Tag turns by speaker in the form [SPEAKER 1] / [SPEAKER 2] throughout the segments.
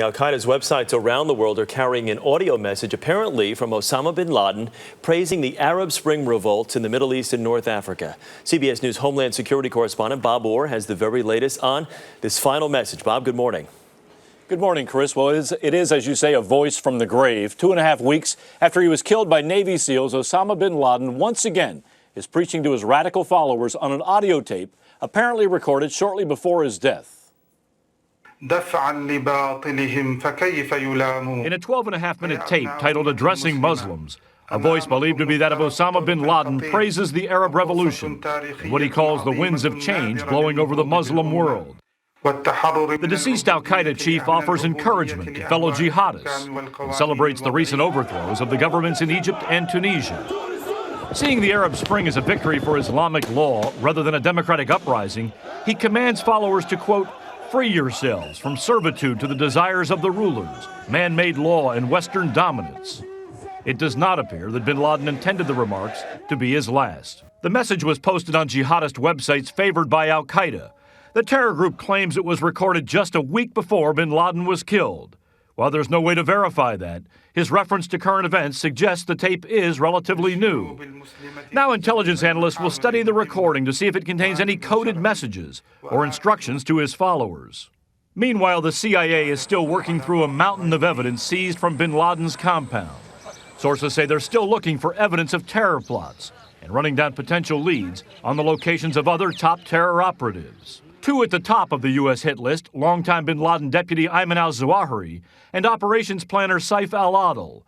[SPEAKER 1] Al-Qaeda's websites around the world are carrying an audio message, apparently from Osama bin Laden, praising the Arab Spring revolts in the Middle East and North Africa. CBS News Homeland Security correspondent Bob Orr has the very latest on this final message. Bob, good morning.
[SPEAKER 2] Good morning, Chris. Well, it is, as you say, a voice from the grave. 2.5 weeks after he was killed by Navy SEALs, Osama bin Laden once again is preaching to his radical followers on an audio tape apparently recorded shortly before his death.
[SPEAKER 3] In a
[SPEAKER 4] 12.5-minute tape titled Addressing Muslims, a voice believed to be that of Osama bin Laden praises the Arab Revolution and what he calls the winds of change blowing over the Muslim world. The deceased al-Qaeda chief offers encouragement to fellow jihadists and celebrates the recent overthrows of the governments in Egypt and Tunisia. Seeing the Arab Spring as a victory for Islamic law rather than a democratic uprising, he commands followers to, quote, free yourselves from servitude to the desires of the rulers, man-made law, and Western dominance. It does not appear that bin Laden intended the remarks to be his last. The message was posted on jihadist websites favored by al-Qaeda. The terror group claims it was recorded just a week before bin Laden was killed. While there's no way to verify that, his reference to current events suggests the tape is relatively new. Now intelligence analysts will study the recording to see if it contains any coded messages or instructions to his followers. Meanwhile, the CIA is still working through a mountain of evidence seized from bin Laden's compound. Sources say they're still looking for evidence of terror plots and running down potential leads on the locations of other top terror operatives. Two at the top of the U.S. hit list, longtime bin Laden deputy Ayman al-Zawahiri and operations planner Saif al-Adil.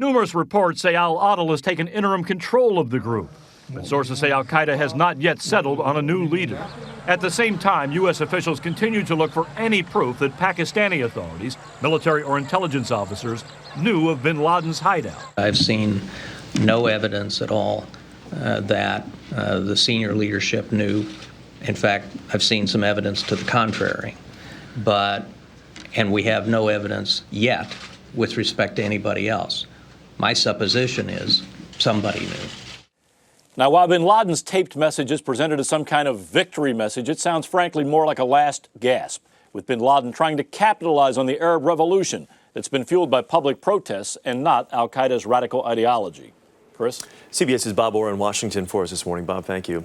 [SPEAKER 4] Numerous reports say al-Adil has taken interim control of the group, but sources say al-Qaeda has not yet settled on a new leader. At the same time, U.S. officials continue to look for any proof that Pakistani authorities, military or intelligence officers, knew of bin Laden's hideout.
[SPEAKER 5] I've seen no evidence at all that the senior leadership knew. In fact, I've seen some evidence to the contrary, and we have no evidence yet with respect to anybody else. My supposition is somebody knew.
[SPEAKER 2] Now, while bin Laden's taped message is presented as some kind of victory message, it sounds frankly more like a last gasp, with bin Laden trying to capitalize on the Arab Revolution that's been fueled by public protests and not al-Qaeda's radical ideology. Chris?
[SPEAKER 1] CBS's Bob Orr in Washington for us this morning. Bob, thank you.